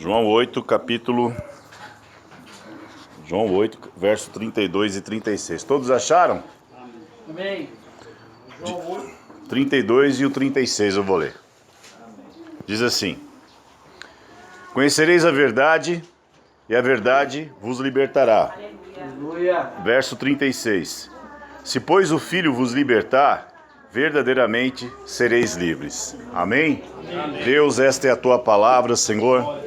João 8, verso 32 e 36. Todos acharam? Amém. João 8. 32 e o 36 eu vou ler. Diz assim: Conhecereis a verdade, e a verdade vos libertará. Aleluia. Verso 36. Se, pois, o Filho vos libertar, verdadeiramente sereis livres. Amém? Amém. Deus, esta é a tua palavra, Senhor.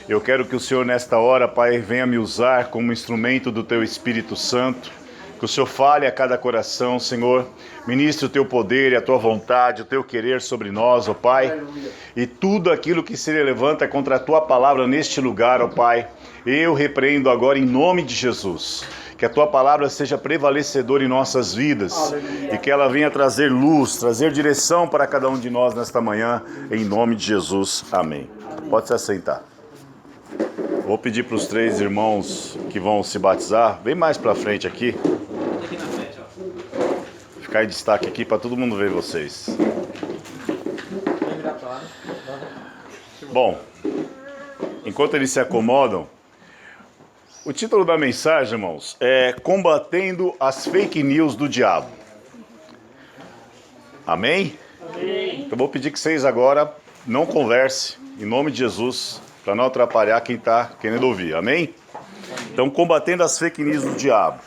Eu quero que o Senhor, nesta hora, Pai, venha me usar como instrumento do teu Espírito Santo. Que o Senhor fale a cada coração, Senhor. Ministre o teu poder e a tua vontade, o teu querer sobre nós, ó Pai. Aleluia. E tudo aquilo que se levanta contra a tua palavra neste lugar, ó Pai, eu repreendo agora em nome de Jesus. Que a tua palavra seja prevalecedora em nossas vidas. Aleluia. E que ela venha trazer luz, trazer direção para cada um de nós nesta manhã, em nome de Jesus. Amém. Pode se assentar. Vou pedir para os 3 irmãos que vão se batizar, bem mais para frente aqui. Aqui na frente, ó. Ficar em destaque aqui para todo mundo ver vocês. Vem virar pra lá, né? Bom, enquanto eles se acomodam, o título da mensagem, irmãos, é Combatendo as Fake News do Diabo. Amém? Amém. Então vou pedir que vocês agora não conversem, em nome de Jesus, para não atrapalhar quem está querendo ouvir. Amém? Então, combatendo as fake news do diabo.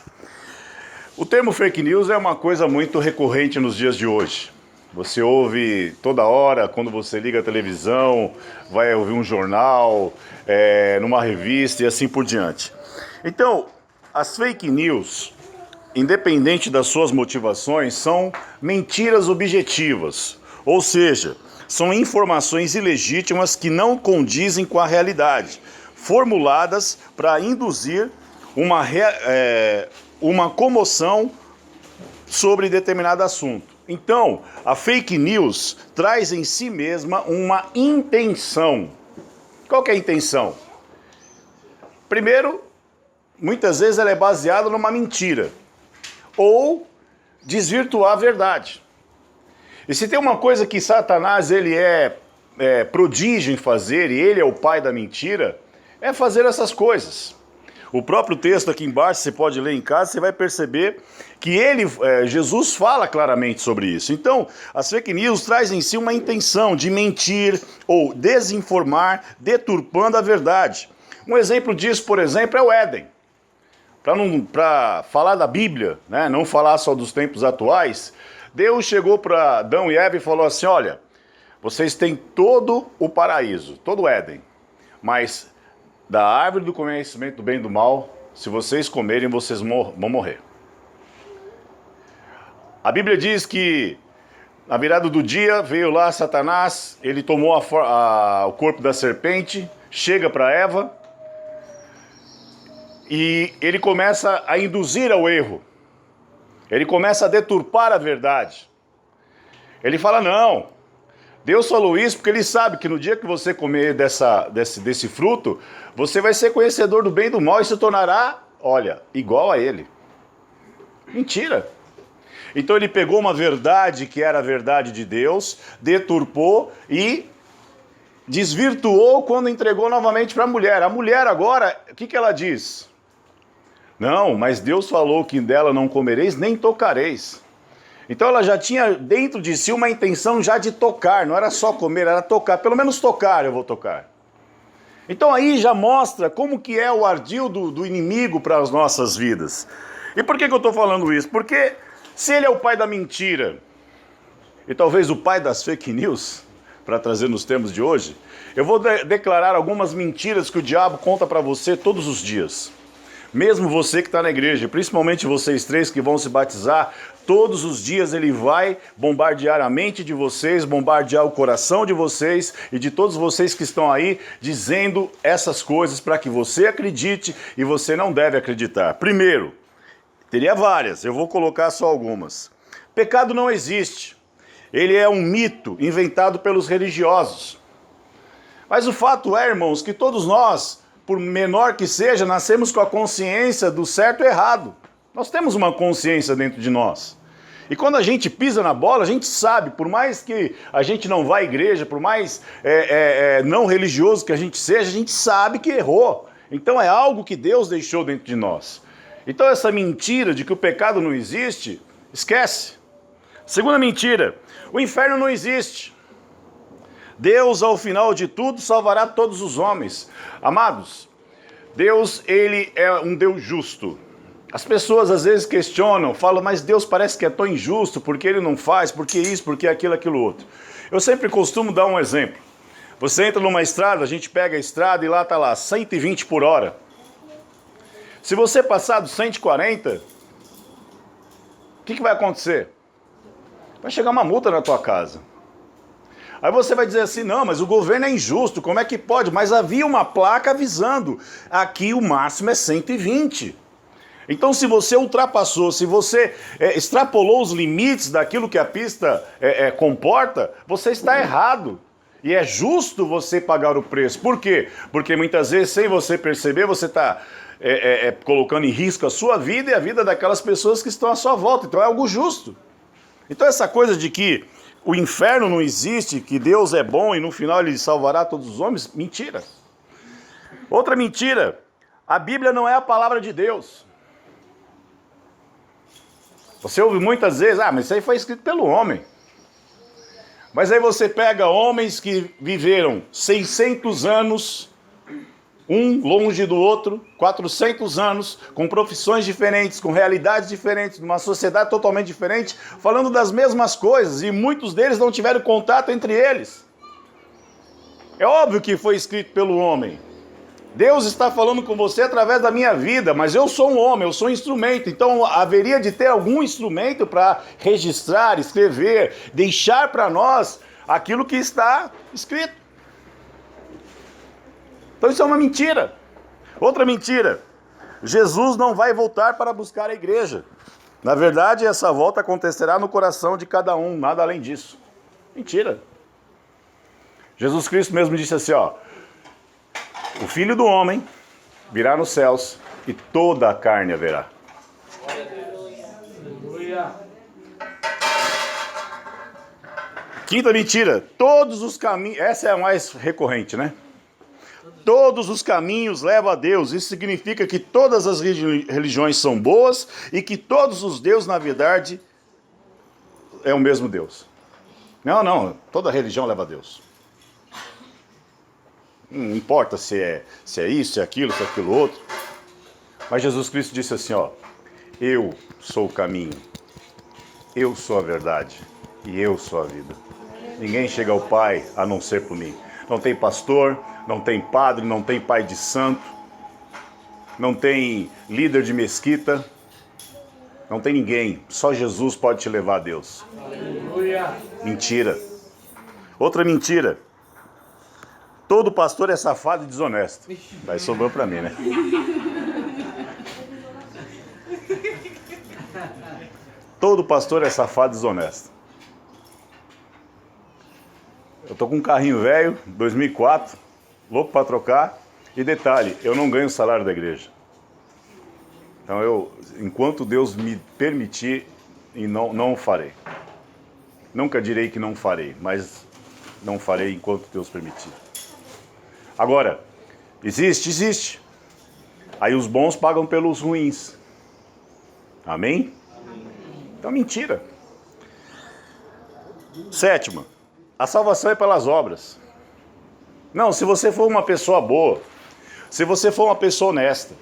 O termo fake news é uma coisa muito recorrente nos dias de hoje. Você ouve toda hora, quando você liga a televisão, vai ouvir um jornal, numa revista e assim por diante. Então, as fake news, independente das suas motivações, são mentiras objetivas. Ou seja, são informações ilegítimas que não condizem com a realidade, formuladas para induzir uma comoção sobre determinado assunto. Então, a fake news traz em si mesma uma intenção. Qual que é a intenção? Primeiro, muitas vezes ela é baseada numa mentira ou desvirtuar a verdade. E se tem uma coisa que Satanás ele é prodígio em fazer, e ele é o pai da mentira, é fazer essas coisas. O próprio texto aqui embaixo, você pode ler em casa, você vai perceber que Jesus fala claramente sobre isso. Então, as fake news trazem em si uma intenção de mentir ou desinformar, deturpando a verdade. Um exemplo disso, por exemplo, é o Éden. Para falar da Bíblia, né, não falar só dos tempos atuais, Deus chegou para Adão e Eva e falou assim: olha, vocês têm todo o paraíso, todo o Éden, mas da árvore do conhecimento do bem e do mal, se vocês comerem, vocês vão morrer. A Bíblia diz que na virada do dia veio lá Satanás, ele tomou o corpo da serpente, chega para Eva e ele começa a induzir ao erro. Ele começa a deturpar a verdade. Ele fala: não, Deus falou isso porque ele sabe que no dia que você comer desse fruto, você vai ser conhecedor do bem e do mal e se tornará, olha, igual a ele. Mentira. Então ele pegou uma verdade que era a verdade de Deus, deturpou e desvirtuou quando entregou novamente para a mulher. A mulher agora, o que ela diz? Não, mas Deus falou que dela não comereis nem tocareis. Então ela já tinha dentro de si uma intenção já de tocar, não era só comer, era tocar. Pelo menos tocar eu vou tocar. Então aí já mostra como que é o ardil do inimigo para as nossas vidas. E por que eu estou falando isso? Porque se ele é o pai da mentira, e talvez o pai das fake news, para trazer nos termos de hoje, eu vou declarar algumas mentiras que o diabo conta para você todos os dias. Mesmo você que está na igreja, principalmente vocês 3 que vão se batizar, todos os dias ele vai bombardear a mente de vocês, bombardear o coração de vocês e de todos vocês que estão aí, dizendo essas coisas para que você acredite e você não deve acreditar. Primeiro, teria várias, eu vou colocar só algumas. Pecado não existe. Ele é um mito inventado pelos religiosos. Mas o fato é, irmãos, que todos nós, por menor que seja, nascemos com a consciência do certo e errado. Nós temos uma consciência dentro de nós. E quando a gente pisa na bola, a gente sabe, por mais que a gente não vá à igreja, por mais não religioso que a gente sabe que errou. Então é algo que Deus deixou dentro de nós. Então essa mentira de que o pecado não existe, esquece. Segunda mentira, o inferno não existe. Deus, ao final de tudo, salvará todos os homens. Amados, Deus, ele é um Deus justo. As pessoas às vezes questionam, falam, mas Deus parece que é tão injusto, porque ele não faz, porque isso, porque aquilo, aquilo outro. Eu sempre costumo dar um exemplo. Você entra numa estrada, a gente pega a estrada e lá está lá, 120 por hora. Se você passar dos 140, o que vai acontecer? Vai chegar uma multa na tua casa. Aí você vai dizer assim, não, mas o governo é injusto, como é que pode? Mas havia uma placa avisando, aqui o máximo é 120. Então se você ultrapassou, se você extrapolou os limites daquilo que a pista comporta, você está errado. E é justo você pagar o preço. Por quê? Porque muitas vezes, sem você perceber, você está colocando em risco a sua vida e a vida daquelas pessoas que estão à sua volta. Então é algo justo. Então essa coisa de que o inferno não existe, que Deus é bom e no final ele salvará todos os homens, mentira. Outra mentira, a Bíblia não é a palavra de Deus. Você ouve muitas vezes, mas isso aí foi escrito pelo homem. Mas aí você pega homens que viveram 600 anos, um longe do outro, 400 anos, com profissões diferentes, com realidades diferentes, numa sociedade totalmente diferente, falando das mesmas coisas, e muitos deles não tiveram contato entre eles. É óbvio que foi escrito pelo homem. Deus está falando com você através da minha vida, mas eu sou um homem, eu sou um instrumento, então haveria de ter algum instrumento para registrar, escrever, deixar para nós aquilo que está escrito. Então isso é uma mentira. Outra mentira, Jesus não vai voltar para buscar a igreja. Na verdade, essa volta acontecerá no coração de cada um, nada além disso. Mentira. Jesus Cristo mesmo disse assim, o Filho do Homem virá nos céus e toda a carne a verá. Quinta mentira, todos os caminhos, essa é a mais recorrente, né? Todos os caminhos levam a Deus. Isso significa que todas as religiões são boas e que todos os deuses, na verdade, é o mesmo Deus. Não, toda religião leva a Deus. Não importa se é isso, se é aquilo outro. Mas Jesus Cristo disse assim, eu sou o caminho, eu sou a verdade e eu sou a vida. Ninguém chega ao Pai a não ser por mim. Não tem pastor, não tem padre, não tem pai de santo, não tem líder de mesquita, não tem ninguém. Só Jesus pode te levar a Deus. Aleluia. Mentira. Outra mentira. Todo pastor é safado e desonesto. Vai sobrou para mim, né? Todo pastor é safado e desonesto. Eu tô com um carrinho velho, 2004, louco para trocar. E detalhe, eu não ganho o salário da igreja. Então enquanto Deus me permitir, não farei. Nunca direi que não farei, mas não farei enquanto Deus permitir. Agora, existe. Aí os bons pagam pelos ruins. Amém? Então, mentira. Sétima, a salvação é pelas obras. Não, se você for uma pessoa boa, se você for uma pessoa honesta,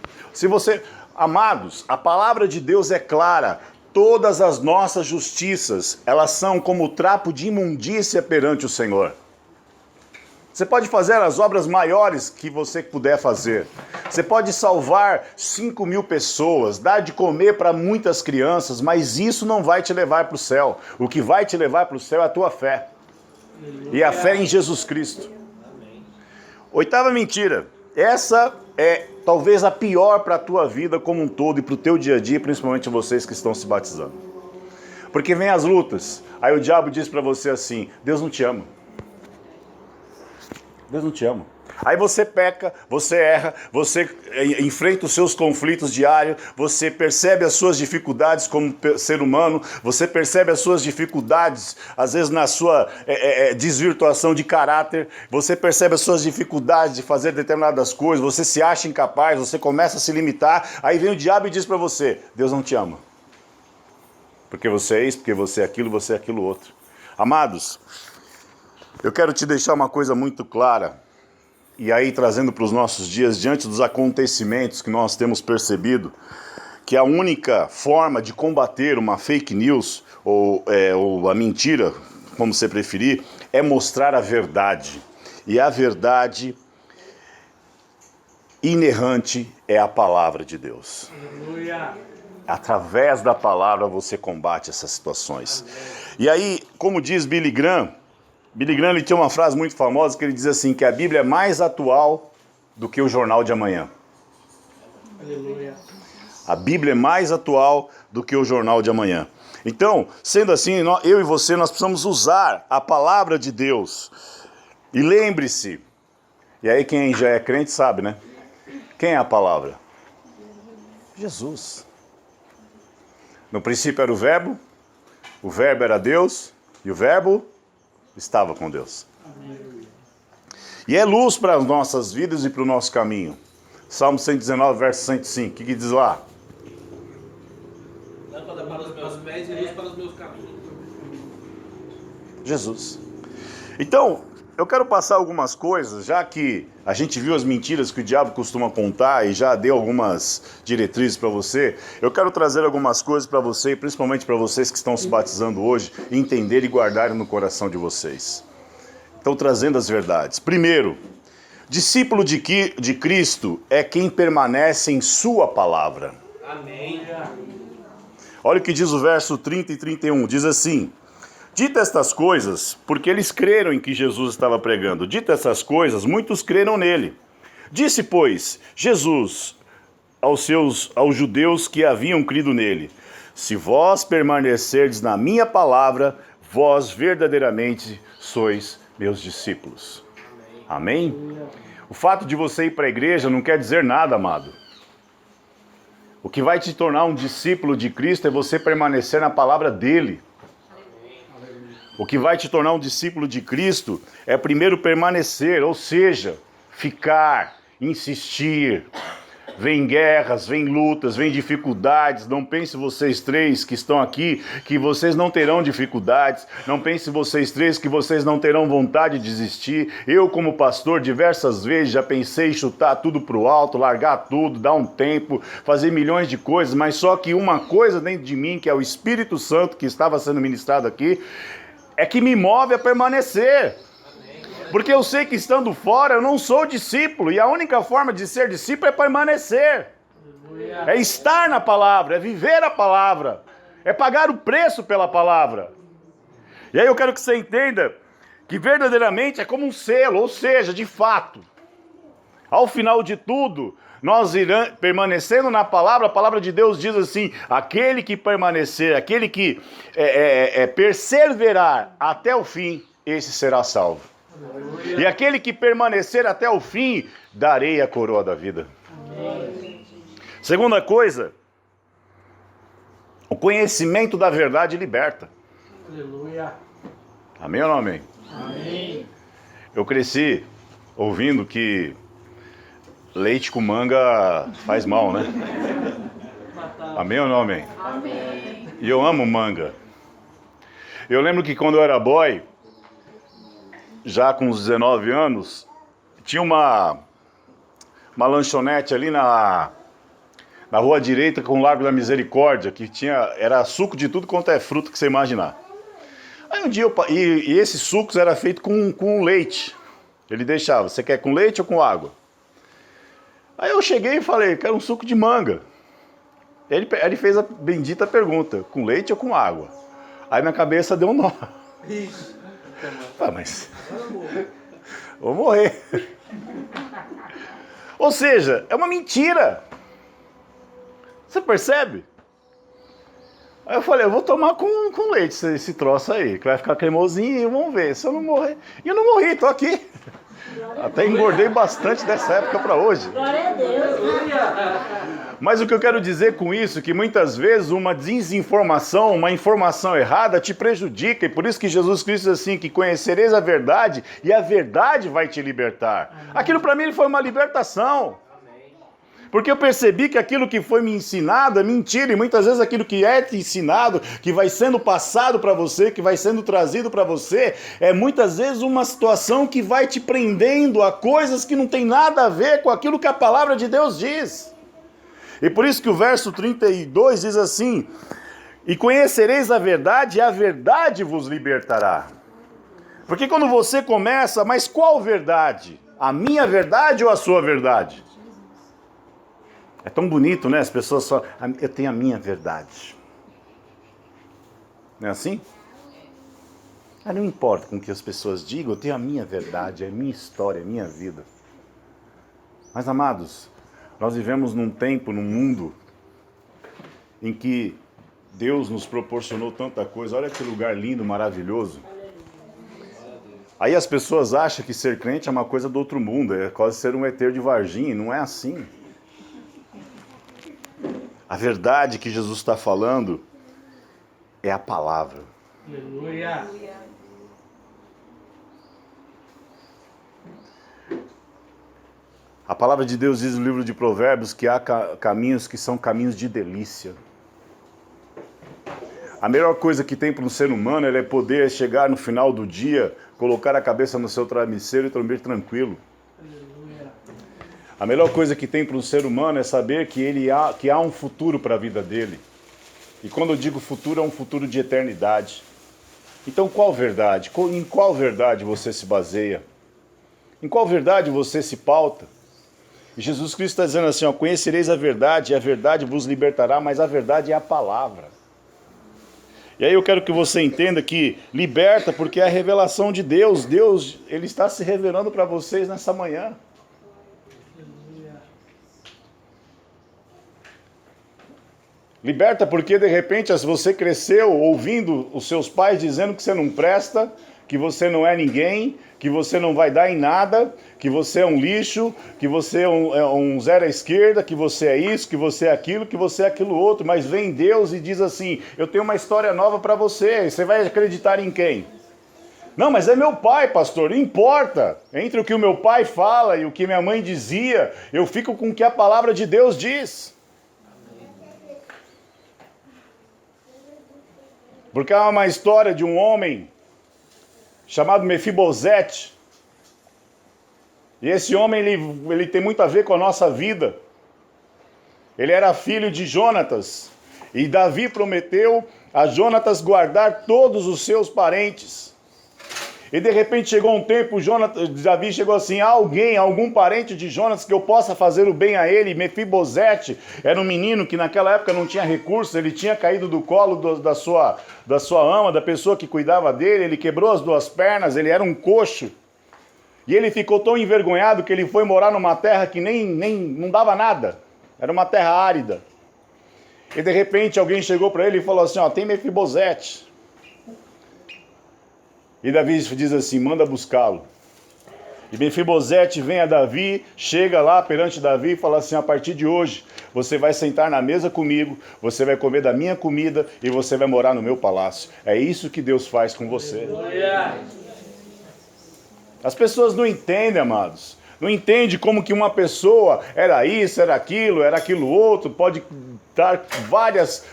Amados, a palavra de Deus é clara. Todas as nossas justiças, elas são como trapo de imundícia perante o Senhor. Você pode fazer as obras maiores que você puder fazer. Você pode salvar 5.000 pessoas, dar de comer para muitas crianças, mas isso não vai te levar para o céu. O que vai te levar para o céu é a tua fé. E a fé em Jesus Cristo. Oitava mentira. Essa é talvez a pior para a tua vida como um todo e para o teu dia a dia, principalmente vocês que estão se batizando. Porque vem as lutas. Aí o diabo diz para você assim, Deus não te ama. Deus não te ama. Aí você peca, você erra, você enfrenta os seus conflitos diários, você percebe as suas dificuldades como ser humano, você percebe as suas dificuldades, às vezes na sua desvirtuação de caráter, você percebe as suas dificuldades de fazer determinadas coisas, você se acha incapaz, você começa a se limitar, aí vem o diabo e diz para você, Deus não te ama. Porque você é isso, porque você é aquilo outro. Amados, eu quero te deixar uma coisa muito clara. E aí, trazendo para os nossos dias, diante dos acontecimentos que nós temos percebido, que a única forma de combater uma fake news, ou a mentira, como você preferir, é mostrar a verdade. E a verdade inerrante é a palavra de Deus. Aleluia. Através da palavra você combate essas situações. E aí, como diz Billy Graham, ele tinha uma frase muito famosa que ele diz assim, que a Bíblia é mais atual do que o jornal de amanhã. Aleluia. A Bíblia é mais atual do que o jornal de amanhã. Então, sendo assim, eu e você, nós precisamos usar a palavra de Deus. E lembre-se, e aí quem já é crente sabe, né? Quem é a palavra? Jesus. No princípio era o verbo era Deus, e o verbo estava com Deus. E é luz para as nossas vidas e para o nosso caminho. Salmo 119, verso 105. O que diz lá? Lâmpada para os meus pés e luz para os meus caminhos. Jesus. Então, eu quero passar algumas coisas, já que a gente viu as mentiras que o diabo costuma contar e já deu algumas diretrizes para você, eu quero trazer algumas coisas para você, principalmente para vocês que estão se batizando hoje, entender e guardarem no coração de vocês. Estão trazendo as verdades. Primeiro, discípulo de Cristo é quem permanece em sua palavra. Amém. Olha o que diz o verso 30 e 31, diz assim: dita estas coisas, porque eles creram em que Jesus estava pregando. Dita essas coisas, muitos creram nele. Disse, pois, Jesus aos judeus que haviam crido nele: se vós permanecerdes na minha palavra, vós verdadeiramente sois meus discípulos. Amém? O fato de você ir para a igreja não quer dizer nada, amado. O que vai te tornar um discípulo de Cristo é você permanecer na palavra dele. O que vai te tornar um discípulo de Cristo é primeiro permanecer, ou seja, ficar, insistir. Vem guerras, vem lutas, vem dificuldades. Não pense vocês três que estão aqui que vocês não terão dificuldades. Não pense vocês três que vocês não terão vontade de desistir. Eu, como pastor, diversas vezes já pensei em chutar tudo para o alto, largar tudo, dar um tempo, fazer milhões de coisas, mas só que uma coisa dentro de mim, que é o Espírito Santo que estava sendo ministrado aqui, é que me move a permanecer. Porque eu sei que estando fora eu não sou discípulo. E a única forma de ser discípulo é permanecer. É estar na palavra, é viver a palavra. É pagar o preço pela palavra. E aí eu quero que você entenda que verdadeiramente é como um selo. Ou seja, de fato, ao final de tudo, nós permanecendo na palavra, a palavra de Deus diz assim: aquele que permanecer, aquele que perseverar até o fim, esse será salvo. E aquele que permanecer até o fim, darei a coroa da vida. Segunda coisa, o conhecimento da verdade liberta. Aleluia. Amém ou não amém? Amém. Eu cresci ouvindo que leite com manga faz mal, né? Amém ou não amém? Amém. E eu amo manga. Eu lembro que quando eu era boy, já com uns 19 anos, tinha uma lanchonete ali na rua direita com o Largo da Misericórdia, que era suco de tudo quanto é fruta que você imaginar. Aí um dia, e esses sucos eram feitos com leite. Ele deixava, você quer com leite ou com água? Aí eu cheguei e falei, quero um suco de manga. Ele fez a bendita pergunta, com leite ou com água? Aí minha cabeça deu um nó. Ah, mas vou morrer. Ou seja, é uma mentira. Você percebe? Aí eu falei, eu vou tomar com leite esse troço aí, que vai ficar cremosinho e vamos ver. Se eu não morrer. E eu não morri, tô aqui. Até engordei bastante dessa época para hoje. Glória a Deus. Mas o que eu quero dizer com isso é que muitas vezes uma desinformação, uma informação errada te prejudica. E por isso que Jesus Cristo diz assim, que conhecereis a verdade e a verdade vai te libertar. Aquilo para mim foi uma libertação. Porque eu percebi que aquilo que foi me ensinado é mentira, e muitas vezes aquilo que é te ensinado, que vai sendo passado para você, que vai sendo trazido para você, é muitas vezes uma situação que vai te prendendo a coisas que não tem nada a ver com aquilo que a palavra de Deus diz. E por isso que o verso 32 diz assim, e conhecereis a verdade, e a verdade vos libertará. Porque quando você começa, mas qual verdade? A minha verdade ou a sua verdade? É tão bonito, né? As pessoas só... Eu tenho a minha verdade. Não é assim? Não importa com o que as pessoas digam, eu tenho a minha verdade, é a minha história, é a minha vida. Mas, amados, nós vivemos num tempo, num mundo, em que Deus nos proporcionou tanta coisa. Olha que lugar lindo, maravilhoso. Aí as pessoas acham que ser crente é uma coisa do outro mundo, é quase ser um ET de Varginha, não é assim. A verdade que Jesus está falando é a palavra. Aleluia. A palavra de Deus diz no livro de Provérbios que há caminhos que são caminhos de delícia. A melhor coisa que tem para um ser humano é poder chegar no final do dia, colocar a cabeça no seu travesseiro e dormir tranquilo. A melhor coisa que tem para um ser humano é saber que há um futuro para a vida dele. E quando eu digo futuro, é um futuro de eternidade. Então qual verdade? Em qual verdade você se baseia? Em qual verdade você se pauta? E Jesus Cristo está dizendo assim, conhecereis a verdade, e a verdade vos libertará, mas a verdade é a palavra. E aí eu quero que você entenda que liberta porque é a revelação de Deus. Deus, Ele está se revelando para vocês nessa manhã. Liberta porque de repente você cresceu ouvindo os seus pais dizendo que você não presta, que você não é ninguém, que você não vai dar em nada, que você é um lixo, que você é um zero à esquerda, que você é isso, que você é aquilo, que você é aquilo outro. Mas vem Deus e diz assim, eu tenho uma história nova para você, você vai acreditar em quem? Não, mas é meu pai, pastor, não importa. Entre o que o meu pai fala e o que minha mãe dizia, eu fico com o que a palavra de Deus diz. Porque há uma história de um homem chamado Mefibosete. E esse homem, ele tem muito a ver com a nossa vida. Ele era filho de Jonatas. E Davi prometeu a Jonatas guardar todos os seus parentes. E de repente chegou um tempo, Davi chegou assim, algum parente de Jonatas que eu possa fazer o bem a ele. Mefibosete era um menino que naquela época não tinha recursos, ele tinha caído do colo da sua ama, da pessoa que cuidava dele, ele quebrou as duas pernas, ele era um coxo. E ele ficou tão envergonhado que ele foi morar numa terra que nem não dava nada, era uma terra árida. E de repente alguém chegou para ele e falou assim, tem Mefibosete. E Davi diz assim, manda buscá-lo. E Mefibosete vem a Davi, chega lá perante Davi e fala assim, a partir de hoje, você vai sentar na mesa comigo, você vai comer da minha comida e você vai morar no meu palácio. É isso que Deus faz com você. As pessoas não entendem, amados. Não entende como que uma pessoa era isso, era aquilo outro, pode dar várias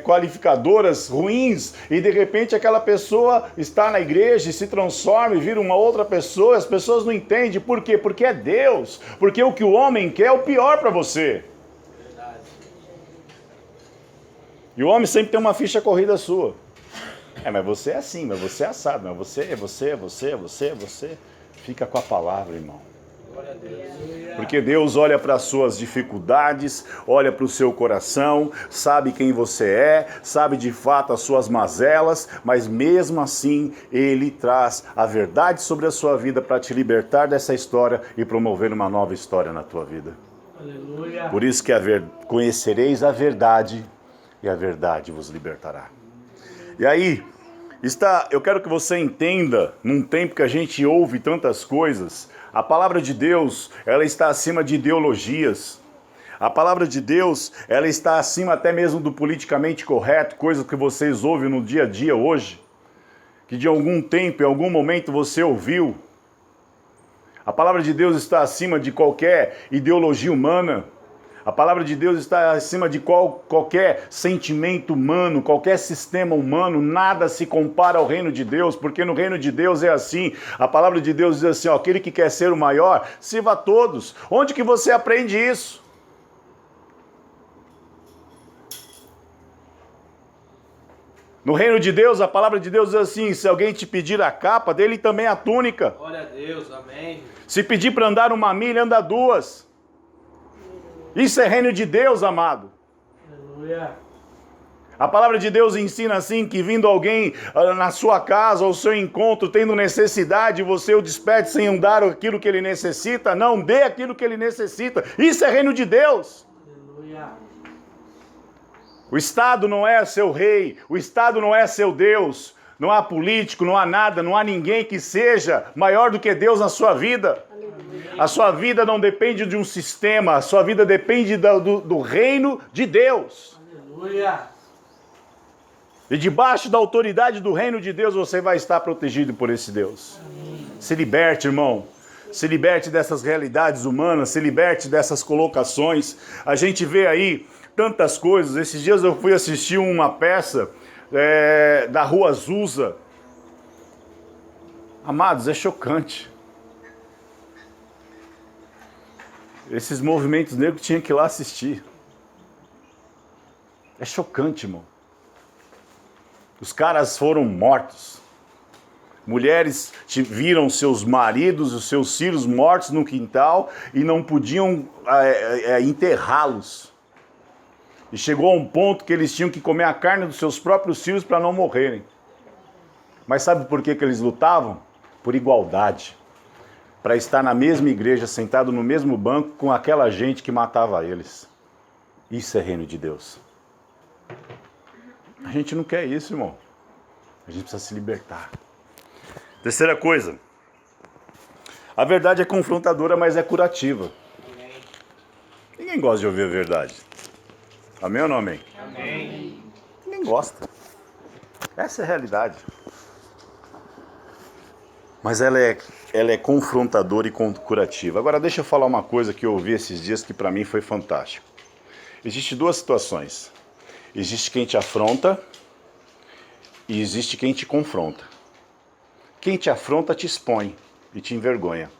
qualificadoras ruins e de repente aquela pessoa está na igreja e se transforma e vira uma outra pessoa. As pessoas não entendem. Por quê? Porque é Deus. Porque o que o homem quer é o pior para você. Verdade. E o homem sempre tem uma ficha corrida sua. Mas você é assim, mas você é assado, mas você. Fica com a palavra, irmão. Porque Deus olha para as suas dificuldades, olha para o seu coração, sabe quem você é, sabe de fato as suas mazelas, mas mesmo assim Ele traz a verdade sobre a sua vida para te libertar dessa história e promover uma nova história na tua vida. Aleluia. Por isso que conhecereis a verdade e a verdade vos libertará. E aí, eu quero que você entenda, num tempo que a gente ouve tantas coisas, A palavra de Deus, ela está acima de ideologias. A palavra de Deus, ela está acima até mesmo do politicamente correto, coisas que vocês ouvem no dia a dia hoje, que de algum tempo, em algum momento você ouviu. A palavra de Deus está acima de qualquer ideologia humana. A palavra de Deus está acima de qualquer sentimento humano, qualquer sistema humano. Nada se compara ao reino de Deus, porque no reino de Deus é assim. A palavra de Deus diz assim, ó, aquele que quer ser o maior, sirva a todos. Onde que você aprende isso? No reino de Deus, a palavra de Deus diz assim, se alguém te pedir a capa, dele também a túnica. Glória a Deus, amém. Se pedir para andar 1 milha, anda 2. Isso é reino de Deus, amado. Aleluia. A palavra de Deus ensina assim, que vindo alguém na sua casa, ao seu encontro, tendo necessidade, você o despede sem dar aquilo que ele necessita, não dê aquilo que ele necessita. Isso é reino de Deus. Aleluia. O Estado não é seu rei, o Estado não é seu Deus. Não há político, não há nada, não há ninguém que seja maior do que Deus na sua vida. A sua vida não depende de um sistema, a sua vida depende do reino de Deus. Aleluia. E debaixo da autoridade do reino de Deus você vai estar protegido por esse Deus. Se liberte, irmão. Se liberte dessas realidades humanas, se liberte dessas colocações. A gente vê aí tantas coisas. Esses dias eu fui assistir uma peça da Rua Azusa. Amados, é chocante. Esses movimentos negros tinham que ir lá assistir. É chocante, irmão. Os caras foram mortos. Mulheres viram seus maridos, os seus filhos mortos no quintal e não podiam enterrá-los. E chegou a um ponto que eles tinham que comer a carne dos seus próprios filhos para não morrerem. Mas sabe por que eles lutavam? Por igualdade. Para estar na mesma igreja, sentado no mesmo banco com aquela gente que matava eles. Isso é reino de Deus. A gente não quer isso, irmão. A gente precisa se libertar. Terceira coisa. A verdade é confrontadora, mas é curativa. Ninguém gosta de ouvir a verdade. Amém ou não amém? Amém. Ninguém gosta. Essa é a realidade. Mas ela é confrontadora e curativa. Agora deixa eu falar uma coisa que eu ouvi esses dias que para mim foi fantástico. Existem duas situações. Existe quem te afronta e existe quem te confronta. Quem te afronta te expõe e te envergonha.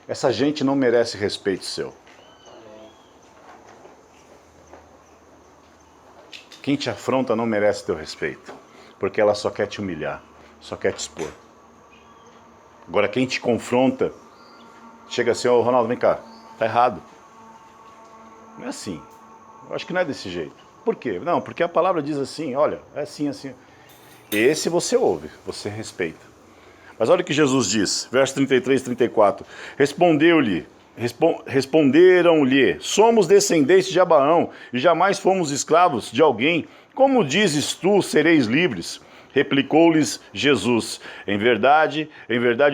Essa gente não merece respeito seu. Quem te afronta não merece teu respeito, porque ela só quer te humilhar, só quer te expor. Agora quem te confronta, chega assim, ô Ronaldo, vem cá, tá errado. Não é assim, eu acho que não é desse jeito. Por quê? Não, porque a palavra diz assim, olha, é assim, assim. Esse você ouve, você respeita. Mas olha o que Jesus diz, verso 33, 34. Responderam-lhe, somos descendentes de Abraão e jamais fomos escravos de alguém. Como dizes tu, sereis livres? Replicou-lhes Jesus, em verdade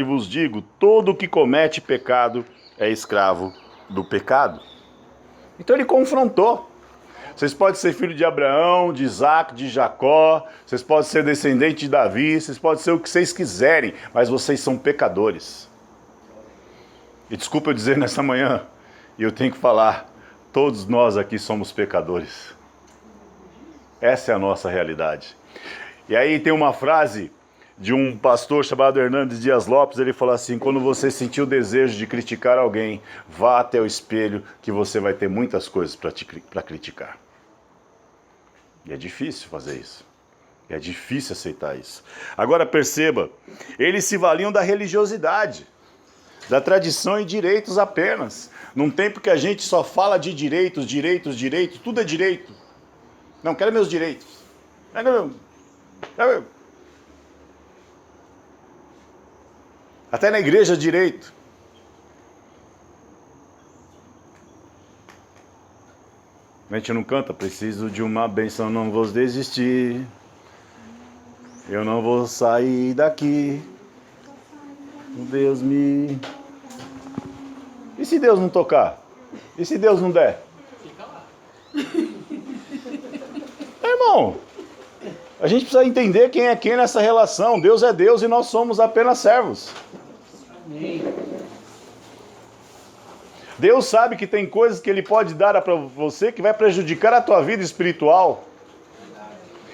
vos digo, todo o que comete pecado é escravo do pecado. Então ele confrontou. Vocês podem ser filho de Abraão, de Isaac, de Jacó, vocês podem ser descendente de Davi, vocês podem ser o que vocês quiserem, mas vocês são pecadores. E desculpa eu dizer nessa manhã, e eu tenho que falar, todos nós aqui somos pecadores. Essa é a nossa realidade. E aí tem uma frase de um pastor chamado Hernandes Dias Lopes, ele fala assim, quando você sentir o desejo de criticar alguém, vá até o espelho que você vai ter muitas coisas para criticar. E é difícil fazer isso. É difícil aceitar isso. Agora perceba, eles se valiam da religiosidade, da tradição e direitos apenas. Num tempo que a gente só fala de direitos, tudo é direito. Não, quero meus direitos. Até na igreja direito. A gente não canta, preciso de uma bênção, não vou desistir. Eu não vou sair daqui. Deus me... E se Deus não tocar? E se Deus não der? Fica lá. Irmão, a gente precisa entender quem é quem nessa relação. Deus é Deus e nós somos apenas servos. Amém. Deus sabe que tem coisas que Ele pode dar para você que vai prejudicar a tua vida espiritual.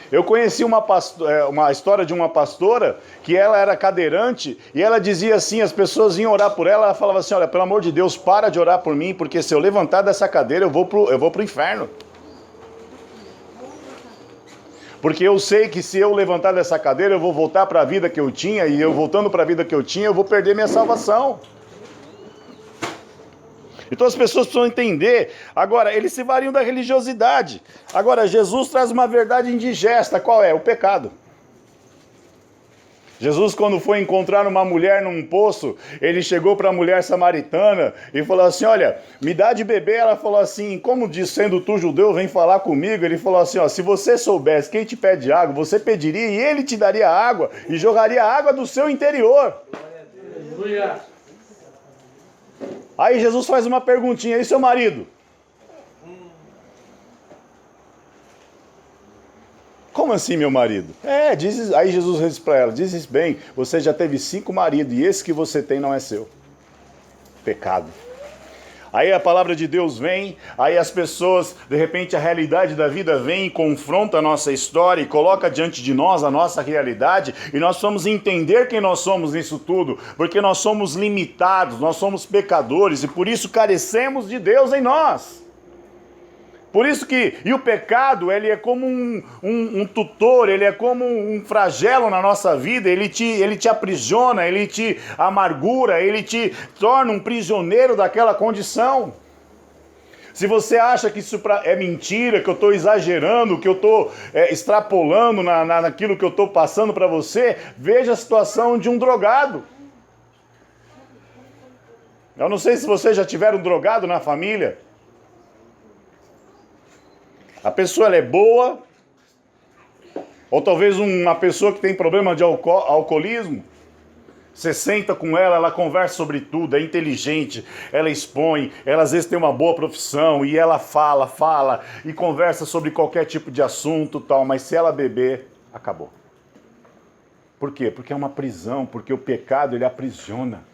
Eu conheci uma história de uma pastora que ela era cadeirante e ela dizia assim, as pessoas iam orar por ela, ela falava assim, olha, pelo amor de Deus, para de orar por mim, porque se eu levantar dessa cadeira eu vou pro inferno. Porque eu sei que se eu levantar dessa cadeira eu vou voltar para a vida que eu tinha e eu voltando para a vida que eu tinha eu vou perder minha salvação. Então as pessoas precisam entender. Agora, eles se variam da religiosidade. Agora, Jesus traz uma verdade indigesta. Qual é? O pecado. Jesus, quando foi encontrar uma mulher num poço, ele chegou para a mulher samaritana e falou assim, olha, me dá de beber. Ela falou assim, como diz, sendo tu judeu, vem falar comigo. Ele falou assim, ó, se você soubesse quem te pede água, você pediria e ele te daria água e jogaria a água do seu interior. Aleluia. Aí Jesus faz uma perguntinha, e seu marido? Como assim, meu marido? Aí Jesus disse para ela, diz bem, você já teve 5 maridos e esse que você tem não é seu. Pecado. Aí a palavra de Deus vem, aí as pessoas, de repente a realidade da vida vem e confronta a nossa história e coloca diante de nós a nossa realidade e nós vamos entender quem nós somos nisso tudo, porque nós somos limitados, nós somos pecadores e por isso carecemos de Deus em nós. Por isso que, e o pecado, ele é como um tutor, ele é como um flagelo na nossa vida, ele te aprisiona, ele te amargura, ele te torna um prisioneiro daquela condição. Se você acha que isso é mentira, que eu estou exagerando, que eu estou extrapolando naquilo que eu estou passando para você, veja a situação de um drogado. Eu não sei se vocês já tiveram um drogado na família. A pessoa ela é boa, ou talvez uma pessoa que tem problema de alcoolismo, você senta com ela, ela conversa sobre tudo, é inteligente, ela expõe, ela às vezes tem uma boa profissão e ela fala e conversa sobre qualquer tipo de assunto tal, mas se ela beber, acabou. Por quê? Porque é uma prisão, porque o pecado ele aprisiona.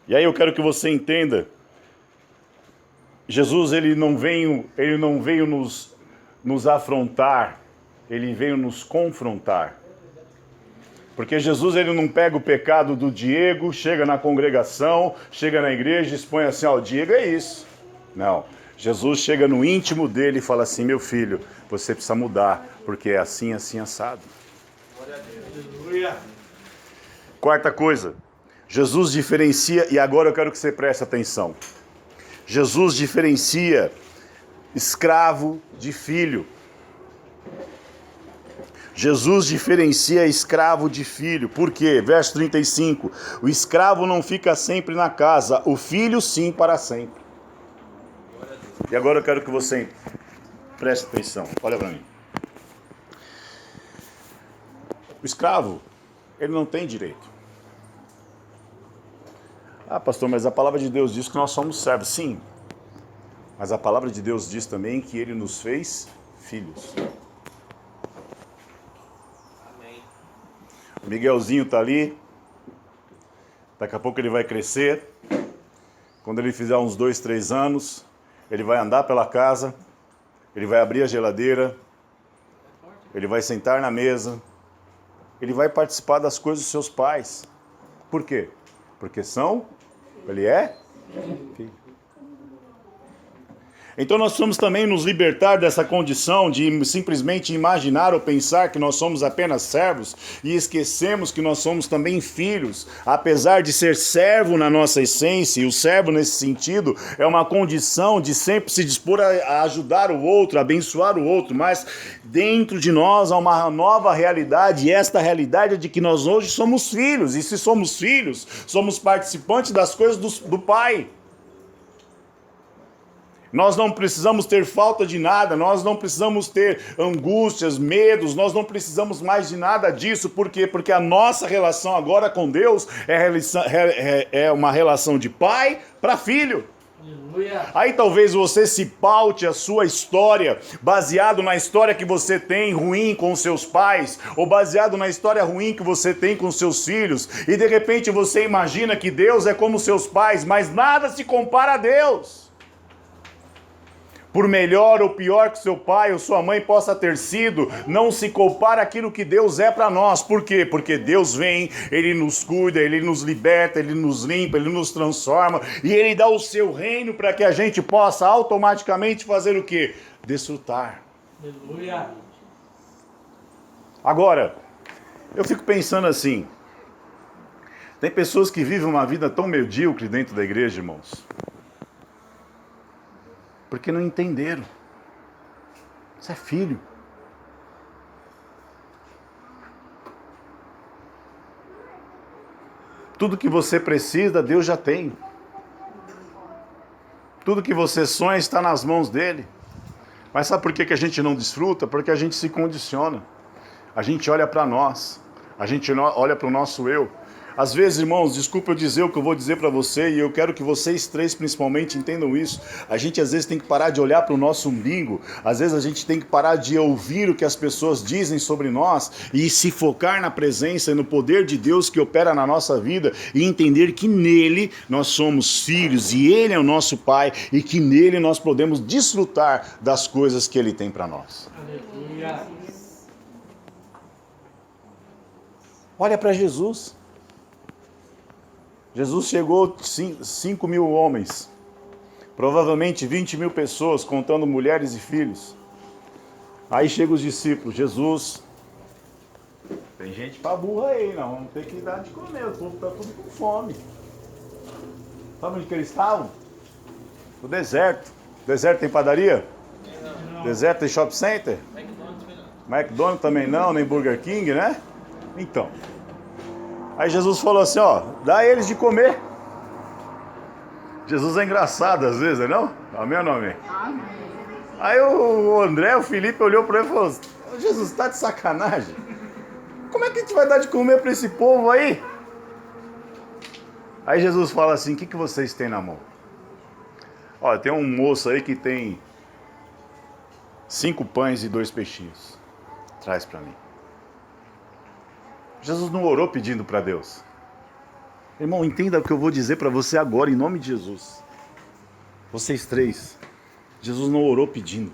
E aí eu quero que você entenda, Jesus ele não veio nos afrontar, ele veio nos confrontar. Porque Jesus ele não pega o pecado do Diego, chega na congregação, chega na igreja e expõe assim, ó, o Diego é isso. Não, Jesus chega no íntimo dele e fala assim, meu filho, você precisa mudar, porque é assim, assim, assado. Aleluia. Quarta coisa, Jesus diferencia, e agora eu quero que você preste atenção. Jesus diferencia escravo de filho. Jesus diferencia escravo de filho. Por quê? Verso 35. O escravo não fica sempre na casa, o filho sim para sempre. E agora eu quero que você preste atenção. Olha para mim. O escravo, ele não tem direito. Ah, pastor, mas a palavra de Deus diz que nós somos servos. Sim, mas a palavra de Deus diz também que Ele nos fez filhos. Amém. O Miguelzinho está ali. Daqui a pouco ele vai crescer. Quando ele fizer uns 2, 3 anos, ele vai andar pela casa. Ele vai abrir a geladeira. Ele vai sentar na mesa. Ele vai participar das coisas dos seus pais. Por quê? Porque ele é filho. Então nós precisamos também nos libertar dessa condição de simplesmente imaginar ou pensar que nós somos apenas servos e esquecemos que nós somos também filhos, apesar de ser servo na nossa essência, e o servo nesse sentido é uma condição de sempre se dispor a ajudar o outro, a abençoar o outro, mas dentro de nós há uma nova realidade, e esta realidade é de que nós hoje somos filhos, e se somos filhos, somos participantes das coisas do Pai. Nós não precisamos ter falta de nada, nós não precisamos ter angústias, medos, nós não precisamos mais de nada disso. Por quê? Porque a nossa relação agora com Deus é uma relação de pai para filho. Aleluia. Aí talvez você se paute a sua história baseado na história que você tem ruim com seus pais, ou baseado na história ruim que você tem com seus filhos, e de repente você imagina que Deus é como seus pais, mas nada se compara a Deus. Por melhor ou pior que seu pai ou sua mãe possa ter sido, não se compara aquilo que Deus é para nós. Por quê? Porque Deus vem, Ele nos cuida, Ele nos liberta, Ele nos limpa, Ele nos transforma, e Ele dá o seu reino para que a gente possa automaticamente fazer o quê? Desfrutar. Aleluia. Agora, eu fico pensando assim, tem pessoas que vivem uma vida tão medíocre dentro da igreja, irmãos, porque não entenderam. Você é filho. Tudo que você precisa, Deus já tem. Tudo que você sonha está nas mãos dele. Mas sabe por que a gente não desfruta? Porque a gente se condiciona. A gente olha para nós. A gente olha para o nosso eu. Às vezes, irmãos, desculpa eu dizer o que eu vou dizer para você, e eu quero que vocês três principalmente entendam isso. A gente às vezes tem que parar de olhar para o nosso umbigo, às vezes a gente tem que parar de ouvir o que as pessoas dizem sobre nós e se focar na presença e no poder de Deus que opera na nossa vida e entender que nele nós somos filhos e ele é o nosso pai e que nele nós podemos desfrutar das coisas que ele tem para nós. Aleluia. Olha para Jesus. Jesus chegou 5 mil homens, provavelmente 20 mil pessoas, contando mulheres e filhos. Aí chegam os discípulos, Jesus, tem gente pra burra aí, não, vamos ter que dar de comer, o povo tá tudo com fome. Sabe onde que eles estavam? No deserto. Deserto tem padaria? Não. Deserto tem shopping center? McDonald's também não, nem Burger King, né? Então... Aí Jesus falou assim, ó, dá eles de comer. Jesus é engraçado às vezes, não? Amém ou não amém? Amém. Aí o André, o Felipe olhou para ele e falou, Jesus, tá de sacanagem? Como é que a gente vai dar de comer para esse povo aí? Aí Jesus fala assim, o que vocês têm na mão? Olha, tem um moço aí que tem 5 pães e 2 peixinhos. Traz para mim. Jesus não orou pedindo para Deus. Irmão, entenda o que eu vou dizer para você agora, em nome de Jesus. Vocês três, Jesus não orou pedindo.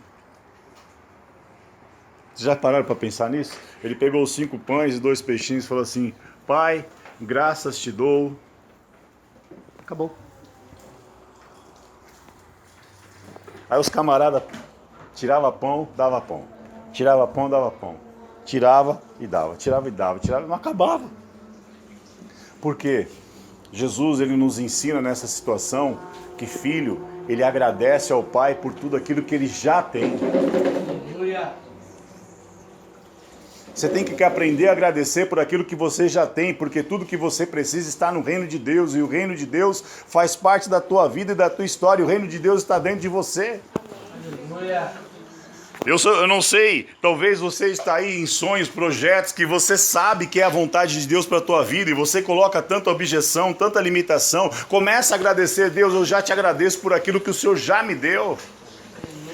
Vocês já pararam para pensar nisso? Ele pegou os 5 pães e 2 peixinhos e falou assim, Pai, graças te dou. Acabou. Aí os camaradas tiravam pão, dava pão. Tirava pão, dava pão. Tirava e dava, tirava e dava, tirava e não acabava. Por quê? Jesus, ele nos ensina nessa situação que filho, ele agradece ao pai por tudo aquilo que ele já tem. Aleluia. Você tem que aprender a agradecer por aquilo que você já tem, porque tudo que você precisa está no reino de Deus, e o reino de Deus faz parte da tua vida e da tua história, o reino de Deus está dentro de você. Aleluia. Eu não sei, talvez você está aí em sonhos, projetos que você sabe que é a vontade de Deus para a tua vida e você coloca tanta objeção, tanta limitação. Começa a agradecer, Deus, eu já te agradeço por aquilo que o Senhor já me deu.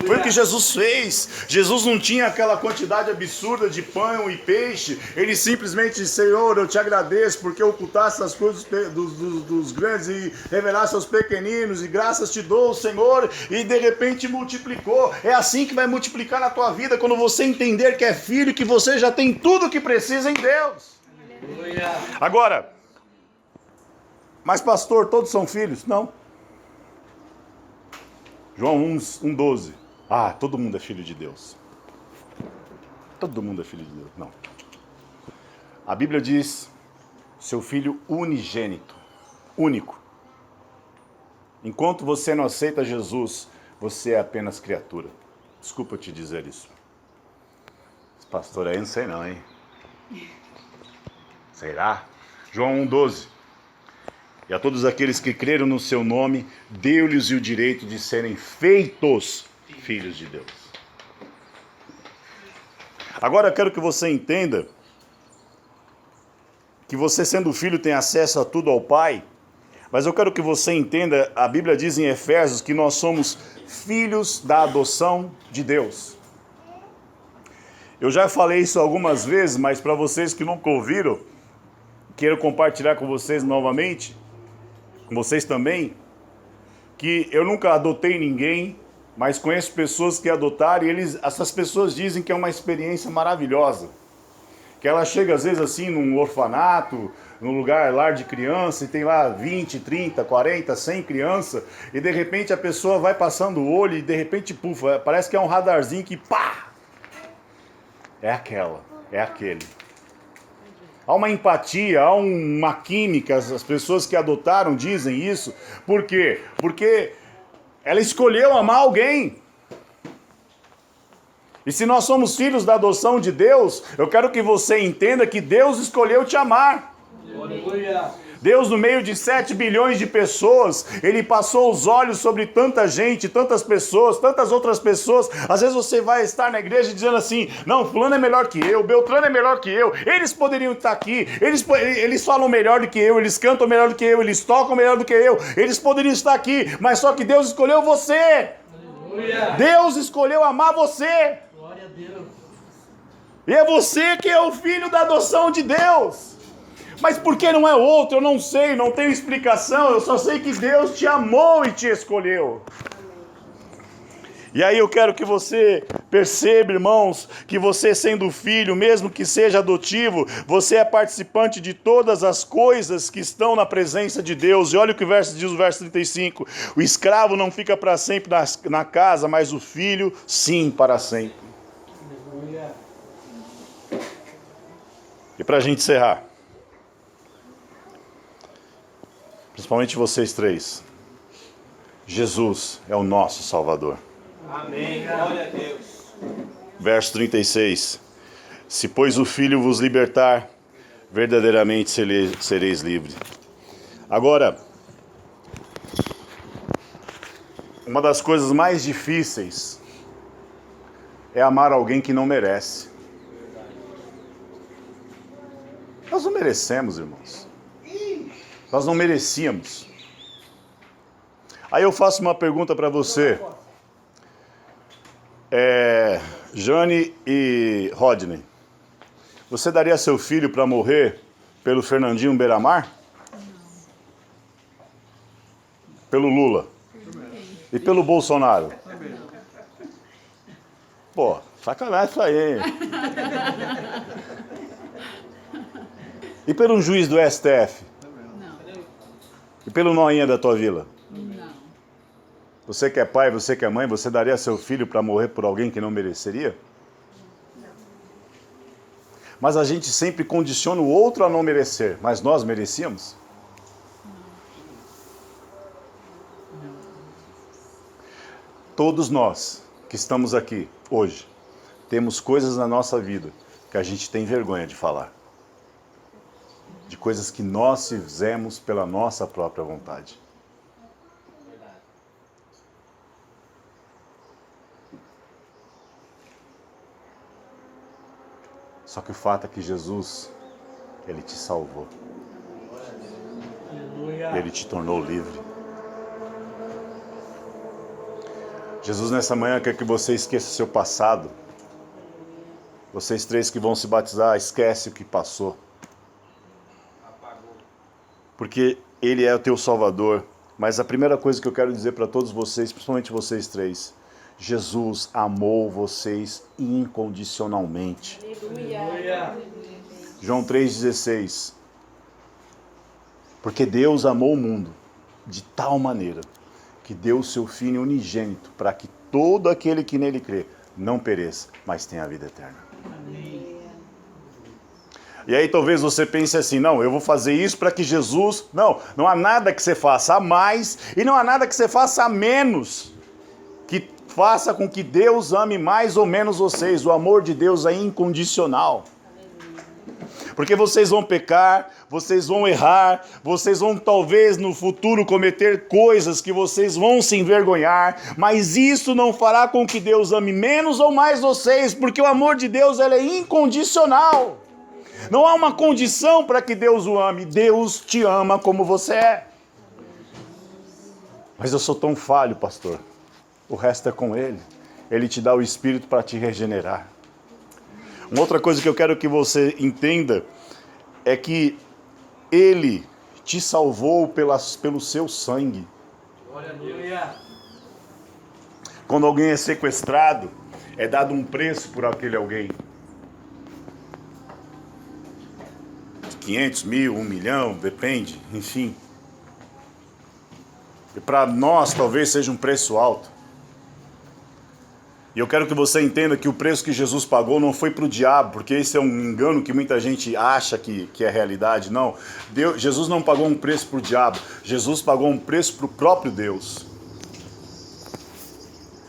Foi o que Jesus fez. Jesus não tinha aquela quantidade absurda de pão e peixe. Ele simplesmente disse, Senhor, eu te agradeço porque ocultaste as coisas dos grandes e revelaste aos pequeninos. E graças te dou, Senhor. E de repente multiplicou. É assim que vai multiplicar na tua vida. Quando você entender que é filho, que você já tem tudo o que precisa em Deus. Aleluia. Agora, mas pastor, todos são filhos? Não. João 1,12. Ah, todo mundo é filho de Deus. Todo mundo é filho de Deus. Não. A Bíblia diz, seu filho unigênito, único. Enquanto você não aceita Jesus, você é apenas criatura. Desculpa te dizer isso. Esse pastor aí não sei não, hein? Será? João 1,12. E a todos aqueles que creram no seu nome, deu-lhes o direito de serem feitos filhos de Deus. Agora eu quero que você entenda que você, sendo filho, tem acesso a tudo ao Pai. Mas eu quero que você entenda, a Bíblia diz em Efésios que nós somos filhos da adoção de Deus. Eu já falei isso algumas vezes, mas para vocês que nunca ouviram, quero compartilhar com vocês novamente, com vocês também, que eu nunca adotei ninguém, mas conheço pessoas que adotaram e essas pessoas dizem que é uma experiência maravilhosa. Que ela chega às vezes assim num orfanato, num lar de criança, e tem lá 20, 30, 40, 100 crianças, e de repente a pessoa vai passando o olho e de repente, pufa, parece que é um radarzinho que pá! É aquela, é aquele. Há uma empatia, há uma química, as pessoas que adotaram dizem isso. Por quê? Porque ela escolheu amar alguém. E se nós somos filhos da adoção de Deus, eu quero que você entenda que Deus escolheu te amar. Aleluia. Deus, no meio de 7 bilhões de pessoas, Ele passou os olhos sobre tanta gente, tantas pessoas, tantas outras pessoas. Às vezes você vai estar na igreja dizendo assim, não, fulano é melhor que eu, Beltrano é melhor que eu, eles poderiam estar aqui, eles falam melhor do que eu, eles cantam melhor do que eu, eles tocam melhor do que eu, eles poderiam estar aqui, mas só que Deus escolheu você. Aleluia. Deus escolheu amar você. Glória a Deus. E é você que é o filho da adoção de Deus. Mas por que não é outro? Eu não sei, não tenho explicação. Eu só sei que Deus te amou e te escolheu. E aí eu quero que você perceba, irmãos, que você sendo filho, mesmo que seja adotivo, você é participante de todas as coisas que estão na presença de Deus. E olha o que diz o verso 35. O escravo não fica para sempre na casa, mas o filho, sim, para sempre. Aleluia. E para a gente encerrar, principalmente vocês três, Jesus é o nosso Salvador. Amém. Glória a Deus. Verso 36. Se, pois, o Filho vos libertar, verdadeiramente sereis livres. Agora, uma das coisas mais difíceis é amar alguém que não merece. Nós não merecemos, irmãos. Nós não merecíamos. Aí eu faço uma pergunta para você. Jane e Rodney, você daria seu filho para morrer pelo Fernandinho Beiramar? Não. Pelo Lula? E pelo Bolsonaro? Pô, sacanagem isso aí, hein? E pelo um juiz do STF? Não. E pelo noinha da tua vila? Não. Você que é pai, você que é mãe, você daria seu filho para morrer por alguém que não mereceria? Não. Mas a gente sempre condiciona o outro a não merecer. Mas nós merecíamos? Não. Todos nós que estamos aqui hoje, temos coisas na nossa vida que a gente tem vergonha de falar. De coisas que nós fizemos pela nossa própria vontade. Só que o fato é que Jesus, Ele te salvou. Aleluia. Ele te tornou livre. Jesus, nessa manhã, quer que você esqueça seu passado. Vocês três que vão se batizar, esquece o que passou. Porque Ele é o teu Salvador. Mas a primeira coisa que eu quero dizer para todos vocês, principalmente vocês três, Jesus amou vocês incondicionalmente. Aleluia. João 3,16. Porque Deus amou o mundo de tal maneira que deu o seu Filho unigênito para que todo aquele que nele crê não pereça, mas tenha a vida eterna. Amém. E aí talvez você pense assim, não, eu vou fazer isso para que Jesus... Não há nada que você faça a mais e não há nada que você faça a menos que faça com que Deus ame mais ou menos vocês. O amor de Deus é incondicional. Porque vocês vão pecar, vocês vão errar, vocês vão talvez no futuro cometer coisas que vocês vão se envergonhar, mas isso não fará com que Deus ame menos ou mais vocês, porque o amor de Deus ele é incondicional. Não há uma condição para que Deus o ame, Deus te ama como você é. Mas eu sou tão falho, pastor. O resto é com Ele. Ele te dá o Espírito para te regenerar. Uma outra coisa que eu quero que você entenda é que Ele te salvou pelo seu sangue. Aleluia. Quando alguém é sequestrado, é dado um preço por aquele alguém. 500 mil, 1 milhão, depende, enfim. E para nós talvez seja um preço alto. E eu quero que você entenda que o preço que Jesus pagou não foi para o diabo, porque esse é um engano que muita gente acha que é realidade. Não, Jesus não pagou um preço para o diabo, Jesus pagou um preço para o próprio Deus.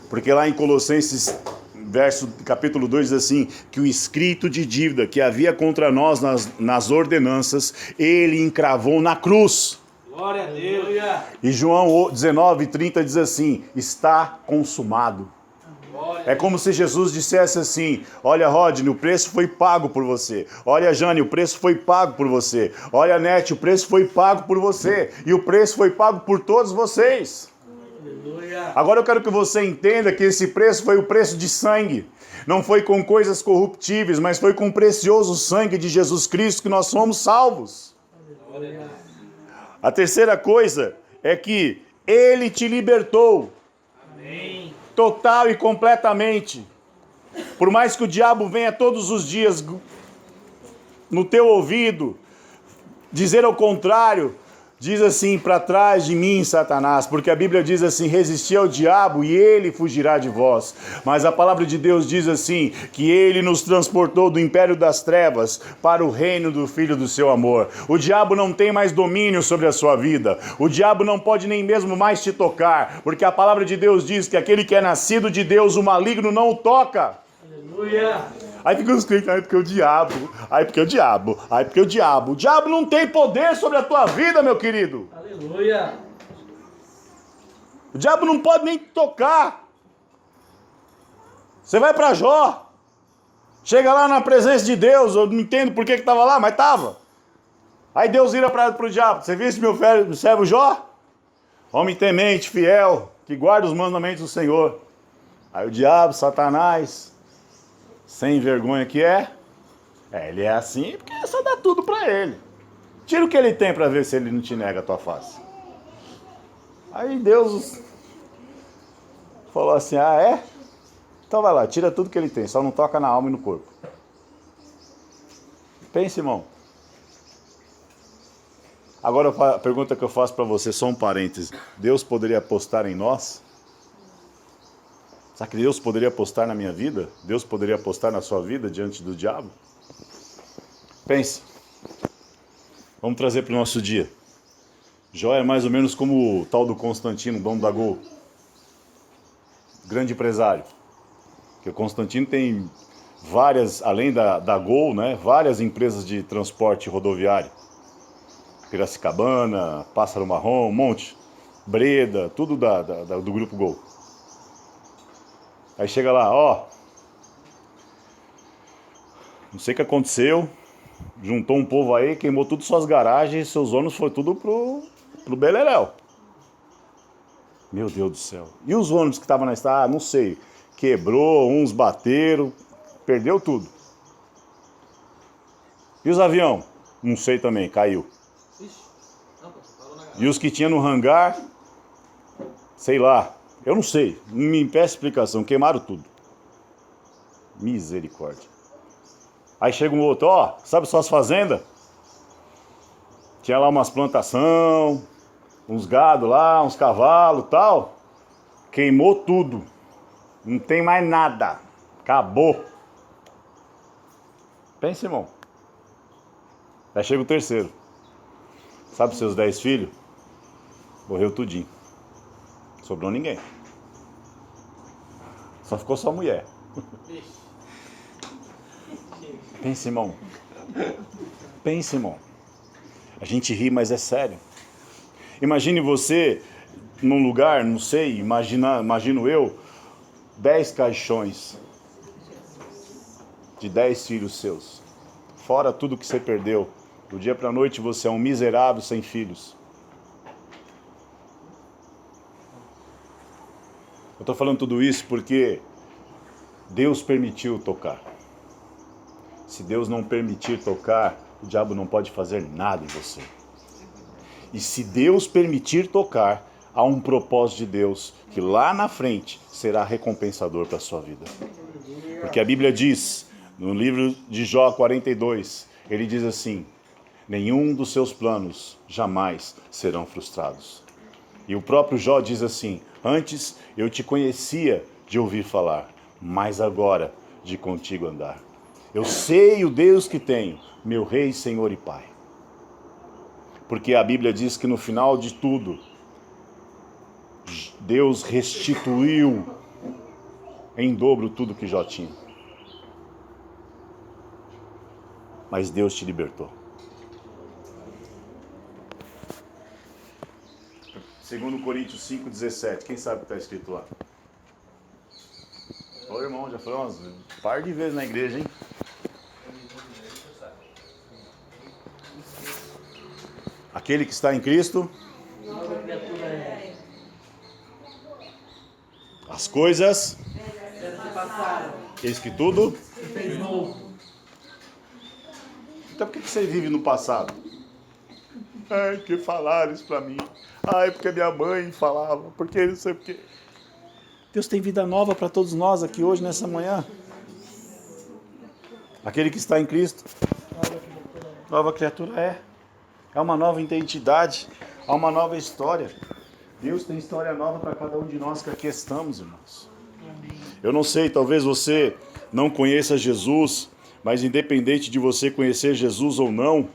Porque lá em Colossenses, capítulo 2 diz assim, que o escrito de dívida que havia contra nós nas ordenanças, ele encravou na cruz. Glória a Deus. E João 19:30 diz assim, está consumado. É como se Jesus dissesse assim, olha Rodney, o preço foi pago por você. Olha Jane, o preço foi pago por você. Olha Nete, o preço foi pago por você. E o preço foi pago por todos vocês. Aleluia. Agora eu quero que você entenda que esse preço foi o preço de sangue. Não foi com coisas corruptíveis, mas foi com o precioso sangue de Jesus Cristo que nós somos salvos. A terceira coisa é que Ele te libertou. Amém. Total e completamente. Por mais que o diabo venha todos os dias no teu ouvido dizer ao contrário, diz assim, para trás de mim, Satanás, porque a Bíblia diz assim, resisti ao diabo e ele fugirá de vós. Mas a palavra de Deus diz assim, que ele nos transportou do império das trevas para o reino do Filho do seu amor. O diabo não tem mais domínio sobre a sua vida. O diabo não pode nem mesmo mais te tocar, porque a palavra de Deus diz que aquele que é nascido de Deus, o maligno não o toca. Aleluia. Aí fica os crentes, aí porque o diabo, aí porque o diabo, aí porque o diabo. O diabo não tem poder sobre a tua vida, meu querido. Aleluia. O diabo não pode nem tocar. Você vai para Jó, chega lá na presença de Deus, eu não entendo por que estava lá, mas estava. Aí Deus vira para o diabo, você viu esse meu servo Jó? Homem temente, fiel, que guarda os mandamentos do Senhor. Aí o diabo, Satanás... sem vergonha que é, ele é assim porque só dá tudo pra ele. Tira o que ele tem pra ver se ele não te nega a tua face. Aí Deus falou assim, então vai lá, tira tudo que ele tem, só não toca na alma e no corpo. Pense, irmão. Agora a pergunta que eu faço pra você, só um parêntese. Deus poderia apostar em nós? Será que Deus poderia apostar na minha vida? Deus poderia apostar na sua vida diante do diabo? Pense. Vamos trazer para o nosso dia. Jó é mais ou menos como o tal do Constantino, dono da Gol. Grande empresário. Porque o Constantino tem várias, além da Gol, né, várias empresas de transporte rodoviário. Piracicabana, Pássaro Marrom, um monte. Breda, tudo do Grupo Gol. Aí chega lá, não sei o que aconteceu, juntou um povo aí, queimou tudo suas garagens, seus ônibus foi tudo pro beleléu. Meu Deus do céu. E os ônibus que estavam na estrada? Não sei. Quebrou, uns bateram, perdeu tudo. E os aviões? Não sei também, caiu. E os que tinha no hangar? Sei lá. Eu não sei, não me peça explicação, queimaram tudo. Misericórdia. Aí chega um outro, sabe suas fazendas? Tinha lá umas plantação, uns gado lá, uns cavalos e tal. Queimou tudo. Não tem mais nada. Acabou. Pensa, irmão. Aí chega o terceiro. Sabe seus 10 filhos? Morreu tudinho. Sobrou ninguém. Só ficou só mulher. Pensa, irmão. Pense, irmão. A gente ri, mas é sério. Imagine você num lugar, não sei, imagino eu, 10 caixões de 10 filhos seus. Fora tudo que você perdeu. Do dia para a noite você é um miserável sem filhos. Eu estou falando tudo isso porque Deus permitiu tocar. Se Deus não permitir tocar, o diabo não pode fazer nada em você. E se Deus permitir tocar, há um propósito de Deus que lá na frente será recompensador para a sua vida. Porque a Bíblia diz, no livro de Jó 42, ele diz assim: nenhum dos seus planos jamais serão frustrados. E o próprio Jó diz assim: antes eu te conhecia de ouvir falar, mas agora de contigo andar. Eu sei o Deus que tenho, meu Rei, Senhor e Pai. Porque a Bíblia diz que no final de tudo, Deus restituiu em dobro tudo que Jó tinha. Mas Deus te libertou. 2 Coríntios 5,17. Quem sabe o que está escrito lá? Ô irmão, já foi umas par de vezes na igreja, hein? Aquele que está em Cristo, as coisas, eis que tudo. Então por que você vive no passado? Ai, que falaram isso pra mim. Ai, porque minha mãe falava. Porque não sei o quê. Deus tem vida nova para todos nós aqui hoje, nessa manhã. Aquele que está em Cristo, nova criatura é. É uma nova identidade. Há uma nova história. Deus tem história nova para cada um de nós que aqui estamos, irmãos. Eu não sei, talvez você não conheça Jesus, mas independente de você conhecer Jesus ou não,